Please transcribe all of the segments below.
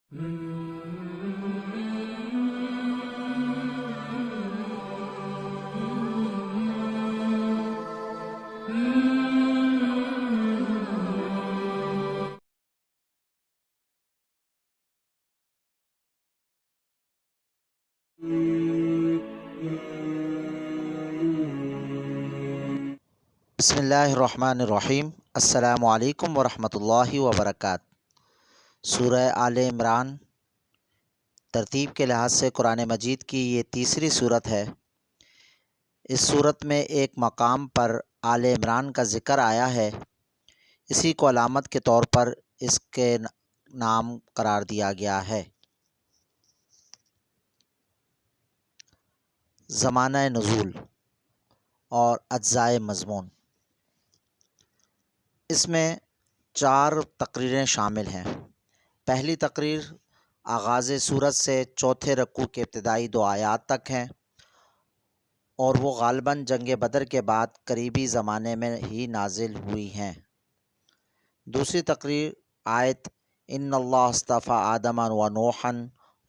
بسم اللہ الرحمن الرحیم۔ السلام علیکم ورحمۃ اللہ وبرکاتہ۔ سورہ آل عمران ترتیب کے لحاظ سے قرآن مجید کی یہ تیسری صورت ہے۔ اس صورت میں ایک مقام پر آل عمران کا ذکر آیا ہے، اسی کو علامت کے طور پر اس کے نام قرار دیا گیا ہے۔ زمانہ نزول اور اجزائے مضمون، اس میں 4 تقریریں شامل ہیں۔ پہلی تقریر آغاز صورت سے چوتھے رکوع کے ابتدائی 2 آیات تک ہیں، اور وہ غالباً جنگ بدر کے بعد قریبی زمانے میں ہی نازل ہوئی ہیں۔ دوسری تقریر آیت ان اللہ اصطفیٰ آدم و نوحا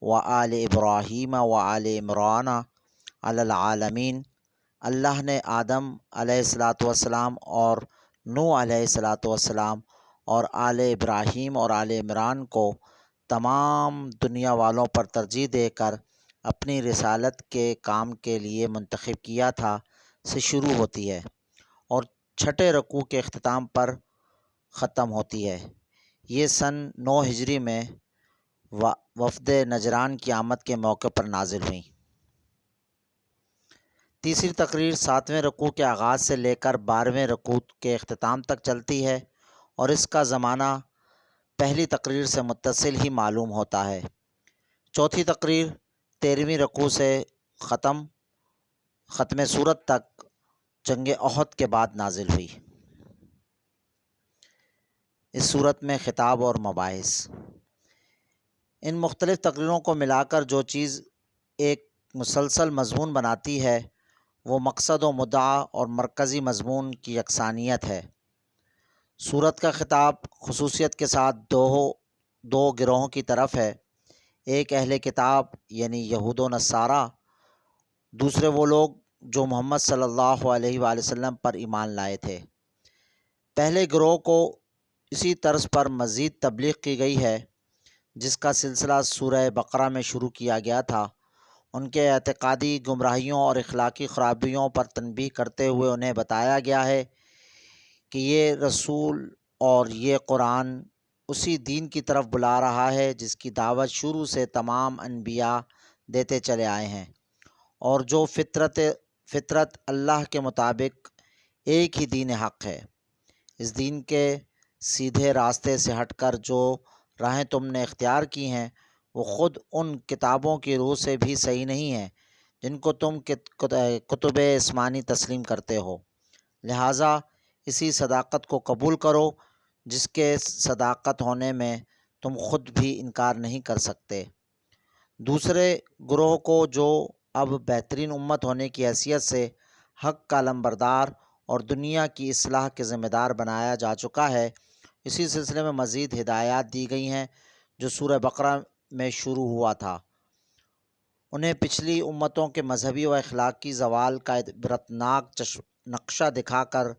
و آل ابراہیم و آل عمران علی العالمین، اللہ نے آدم علیہ السلام اور نوح علیہ السلام اور آل ابراہیم اور آل عمران کو تمام دنیا والوں پر ترجیح دے کر اپنی رسالت کے کام کے لیے منتخب کیا تھا سے شروع ہوتی ہے، اور چھٹے رکوع کے اختتام پر ختم ہوتی ہے۔ یہ سن 9 ہجری میں وفد نجران کی آمد کے موقع پر نازل ہوئیں۔ تیسری تقریر 7ویں رکوع کے آغاز سے لے کر 12ویں رکوع کے اختتام تک چلتی ہے، اور اس کا زمانہ پہلی تقریر سے متصل ہی معلوم ہوتا ہے۔ چوتھی تقریر 13ویں رکوع سے ختم صورت تک جنگ احد کے بعد نازل ہوئی۔ اس صورت میں خطاب اور مباحث، ان مختلف تقریروں کو ملا کر جو چیز ایک مسلسل مضمون بناتی ہے وہ مقصد و مدعا اور مرکزی مضمون کی یکسانیت ہے۔ صورت کا خطاب خصوصیت کے ساتھ دو گروہوں کی طرف ہے، ایک اہل کتاب یعنی یہود و نصارہ، دوسرے وہ لوگ جو محمد صلی اللہ علیہ وآلہ وسلم پر ایمان لائے تھے۔ پہلے گروہ کو اسی طرز پر مزید تبلیغ کی گئی ہے جس کا سلسلہ سورہ بقرہ میں شروع کیا گیا تھا۔ ان کے اعتقادی گمراہیوں اور اخلاقی خرابیوں پر تنبیہ کرتے ہوئے انہیں بتایا گیا ہے کہ یہ رسول اور یہ قرآن اسی دین کی طرف بلا رہا ہے جس کی دعوت شروع سے تمام انبیاء دیتے چلے آئے ہیں، اور جو فطرت اللہ کے مطابق ایک ہی دین حق ہے۔ اس دین کے سیدھے راستے سے ہٹ کر جو راہیں تم نے اختیار کی ہیں وہ خود ان کتابوں کی روح سے بھی صحیح نہیں ہیں جن کو تم کتب آسمانی تسلیم کرتے ہو، لہٰذا اسی صداقت کو قبول کرو جس کے صداقت ہونے میں تم خود بھی انکار نہیں کر سکتے۔ دوسرے گروہ کو جو اب بہترین امت ہونے کی حیثیت سے حق کا علمبردار اور دنیا کی اصلاح کے ذمہ دار بنایا جا چکا ہے، اسی سلسلے میں مزید ہدایات دی گئی ہیں جو سورہ بقرہ میں شروع ہوا تھا۔ انہیں پچھلی امتوں کے مذہبی و اخلاقی زوال کا عبرتناک نقشہ دکھا کر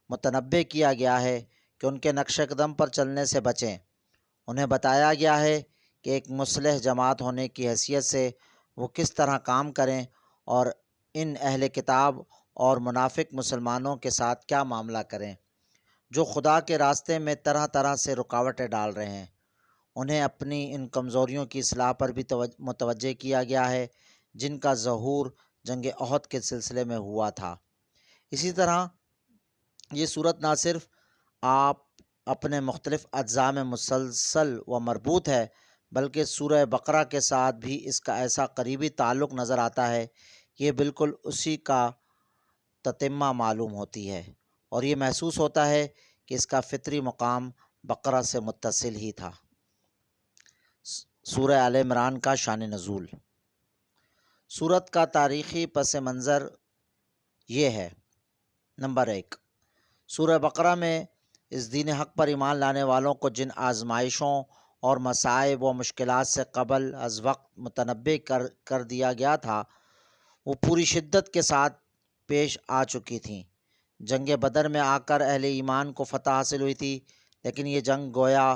متنبہ کیا گیا ہے کہ ان کے نقش قدم پر چلنے سے بچیں۔ انہیں بتایا گیا ہے کہ ایک مصلح جماعت ہونے کی حیثیت سے وہ کس طرح کام کریں اور ان اہل کتاب اور منافق مسلمانوں کے ساتھ کیا معاملہ کریں جو خدا کے راستے میں طرح طرح سے رکاوٹیں ڈال رہے ہیں۔ انہیں اپنی ان کمزوریوں کی اصلاح پر بھی متوجہ کیا گیا ہے جن کا ظہور جنگ احد کے سلسلے میں ہوا تھا۔ اسی طرح یہ صورت نہ صرف آپ اپنے مختلف اجزاء میں مسلسل و مربوط ہے بلکہ سورہ بقرہ کے ساتھ بھی اس کا ایسا قریبی تعلق نظر آتا ہے کہ یہ بالکل اسی کا تتمہ معلوم ہوتی ہے، اور یہ محسوس ہوتا ہے کہ اس کا فطری مقام بقرہ سے متصل ہی تھا۔ سورہ آل عمران کا شان نزول۔ سورت کا تاریخی پس منظر یہ ہے: نمبر 1، سورہ بقرہ میں اس دین حق پر ایمان لانے والوں کو جن آزمائشوں اور مصائب و مشکلات سے قبل از وقت متنبع کر دیا گیا تھا وہ پوری شدت کے ساتھ پیش آ چکی تھیں۔ جنگ بدر میں آ کر اہل ایمان کو فتح حاصل ہوئی تھی، لیکن یہ جنگ گویا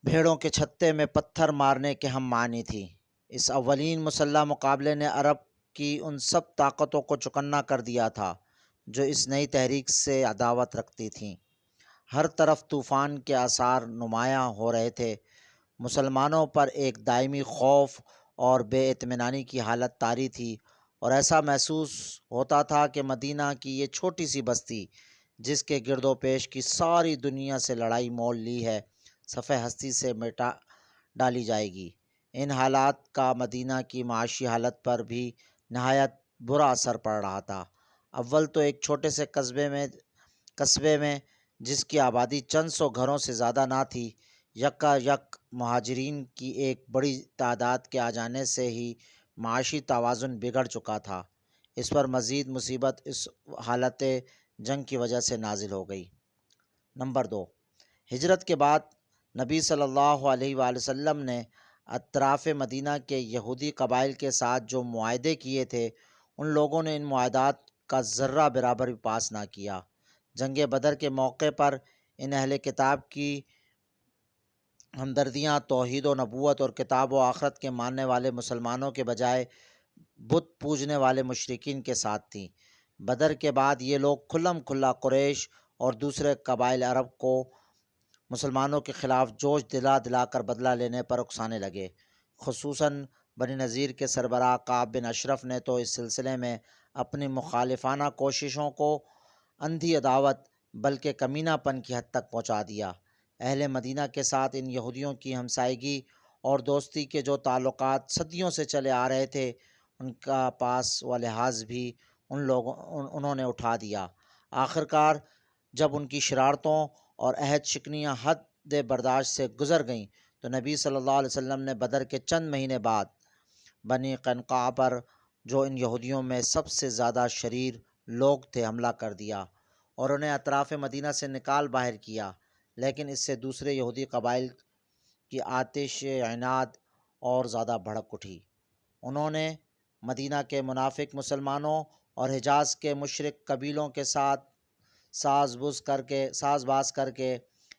بھیڑوں کے چھتے میں پتھر مارنے کے ہم معنی تھی۔ اس اولین مسلح مقابلے نے عرب کی ان سب طاقتوں کو چکنا کر دیا تھا جو اس نئی تحریک سے عداوت رکھتی تھیں۔ ہر طرف طوفان کے آثار نمایاں ہو رہے تھے۔ مسلمانوں پر ایک دائمی خوف اور بے اطمینانی کی حالت طاری تھی، اور ایسا محسوس ہوتا تھا کہ مدینہ کی یہ چھوٹی سی بستی، جس کے گرد و پیش کی ساری دنیا سے لڑائی مول لی ہے، صفحہ ہستی سے مٹا ڈالی جائے گی۔ ان حالات کا مدینہ کی معاشی حالت پر بھی نہایت برا اثر پڑ رہا تھا۔ اول تو ایک چھوٹے سے قصبے میں جس کی آبادی چند سو گھروں سے زیادہ نہ تھی، یکا یک مہاجرین کی ایک بڑی تعداد کے آ جانے سے ہی معاشی توازن بگڑ چکا تھا۔ اس پر مزید مصیبت اس حالت جنگ کی وجہ سے نازل ہو گئی۔ نمبر 2، ہجرت کے بعد نبی صلی اللہ علیہ وآلہ وسلم نے اطراف مدینہ کے یہودی قبائل کے ساتھ جو معاہدے کیے تھے، ان لوگوں نے ان معاہدات کا ذرہ برابر بھی پاس نہ کیا۔ جنگ بدر کے موقع پر ان اہل کتاب کی ہمدردیاں توحید و نبوت اور کتاب و آخرت کے ماننے والے مسلمانوں کے بجائے بت پوجنے والے مشرکین کے ساتھ تھیں۔ بدر کے بعد یہ لوگ کھلم کھلا قریش اور دوسرے قبائل عرب کو مسلمانوں کے خلاف جوش دلا دلا کر بدلہ لینے پر اکسانے لگے۔ خصوصاً بنی نذیر کے سربراہ کعب بن اشرف نے تو اس سلسلے میں اپنی مخالفانہ کوششوں کو اندھی عداوت بلکہ کمینہ پن کی حد تک پہنچا دیا۔ اہل مدینہ کے ساتھ ان یہودیوں کی ہمسائیگی اور دوستی کے جو تعلقات صدیوں سے چلے آ رہے تھے، ان کا پاس و لحاظ بھی انہوں نے اٹھا دیا۔ آخرکار جب ان کی شرارتوں اور عہد شکنیاں حد برداشت سے گزر گئیں تو نبی صلی اللہ علیہ وسلم نے بدر کے چند مہینے بعد بنی قینقاع پر، جو ان یہودیوں میں سب سے زیادہ شریر لوگ تھے، حملہ کر دیا اور انہیں اطراف مدینہ سے نکال باہر کیا۔ لیکن اس سے دوسرے یہودی قبائل کی آتش عناد اور زیادہ بھڑک اٹھی۔ انہوں نے مدینہ کے منافق مسلمانوں اور حجاز کے مشرک قبیلوں کے ساتھ ساز باز کر کے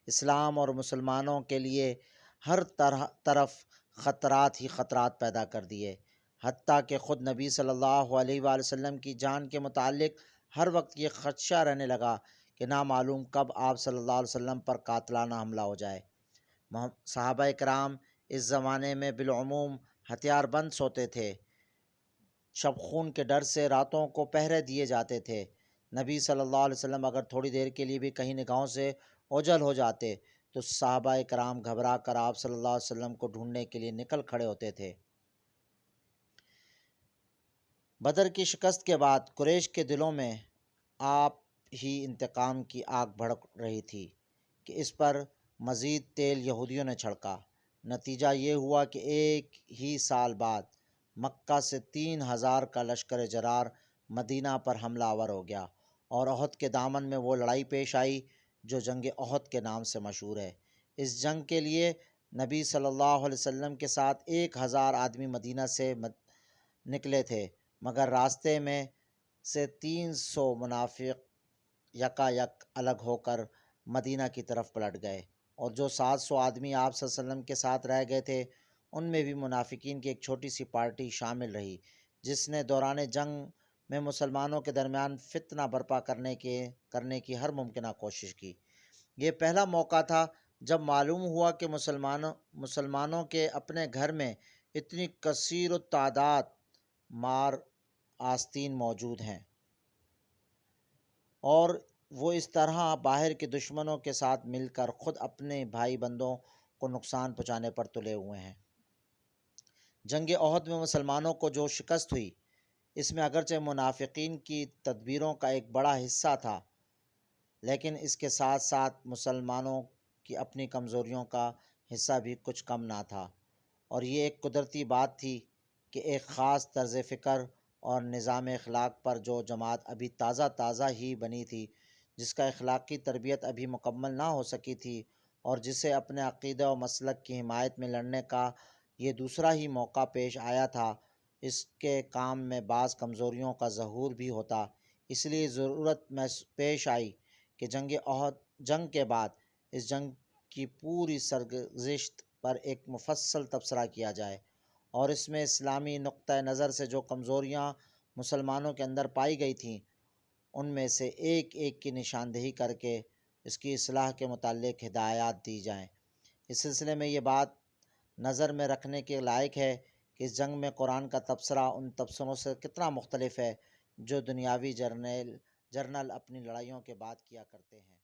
اسلام اور مسلمانوں کے لیے ہر طرف خطرات ہی خطرات پیدا کر دیے، حتیٰ کہ خود نبی صلی اللہ علیہ وآلہ وسلم کی جان کے متعلق ہر وقت یہ خدشہ رہنے لگا کہ نامعلوم کب آپ صلی اللہ علیہ وسلم پر قاتلانہ حملہ ہو جائے۔ صحابہ کرام اس زمانے میں بالعموم ہتھیار بند سوتے تھے۔ شب خون کے ڈر سے راتوں کو پہرے دیے جاتے تھے۔ نبی صلی اللہ علیہ وسلم اگر تھوڑی دیر کے لیے بھی کہیں نگاہوں سے اوجھل ہو جاتے تو صحابہ کرام گھبرا کر آپ صلی اللہ علیہ وسلم کو ڈھونڈنے کے لیے نکل کھڑے ہوتے تھے۔ بدر کی شکست کے بعد قریش کے دلوں میں آپ ہی انتقام کی آگ بھڑک رہی تھی کہ اس پر مزید تیل یہودیوں نے چھڑکا۔ نتیجہ یہ ہوا کہ ایک ہی سال بعد مکہ سے 3000 کا لشکر جرار مدینہ پر حملہ آور ہو گیا، اور احد کے دامن میں وہ لڑائی پیش آئی جو جنگ احد کے نام سے مشہور ہے۔ اس جنگ کے لیے نبی صلی اللہ علیہ وسلم کے ساتھ 1000 آدمی مدینہ سے نکلے تھے، مگر راستے میں سے 300 منافق یکا یک الگ ہو کر مدینہ کی طرف پلٹ گئے، اور جو 700 آدمی آپ صلی اللہ علیہ وسلم کے ساتھ رہ گئے تھے، ان میں بھی منافقین کی ایک چھوٹی سی پارٹی شامل رہی، جس نے دوران جنگ میں مسلمانوں کے درمیان فتنہ برپا کرنے کی ہر ممکنہ کوشش کی۔ یہ پہلا موقع تھا جب معلوم ہوا کہ مسلمانوں کے اپنے گھر میں اتنی کثیر التعداد مار آستین موجود ہیں، اور وہ اس طرح باہر کے دشمنوں کے ساتھ مل کر خود اپنے بھائی بندوں کو نقصان پہنچانے پر تلے ہوئے ہیں۔ جنگ احد میں مسلمانوں کو جو شکست ہوئی، اس میں اگرچہ منافقین کی تدبیروں کا ایک بڑا حصہ تھا، لیکن اس کے ساتھ ساتھ مسلمانوں کی اپنی کمزوریوں کا حصہ بھی کچھ کم نہ تھا، اور یہ ایک قدرتی بات تھی کہ ایک خاص طرز فکر اور نظام اخلاق پر جو جماعت ابھی تازہ ہی بنی تھی، جس کا اخلاقی تربیت ابھی مکمل نہ ہو سکی تھی، اور جسے اپنے عقیدہ و مسلک کی حمایت میں لڑنے کا یہ دوسرا ہی موقع پیش آیا تھا، اس کے کام میں بعض کمزوریوں کا ظہور بھی ہوتا۔ اس لیے ضرورت پیش آئی کہ جنگ کے بعد اس جنگ کی پوری سرگزشت پر ایک مفصل تبصرہ کیا جائے اور اس میں اسلامی نقطہ نظر سے جو کمزوریاں مسلمانوں کے اندر پائی گئی تھیں ان میں سے ایک ایک کی نشاندہی کر کے اس کی اصلاح کے متعلق ہدایات دی جائیں۔ اس سلسلے میں یہ بات نظر میں رکھنے کے لائق ہے کہ اس جنگ میں قرآن کا تبصرہ ان تبصروں سے کتنا مختلف ہے جو دنیاوی جرنل اپنی لڑائیوں کے بعد کیا کرتے ہیں۔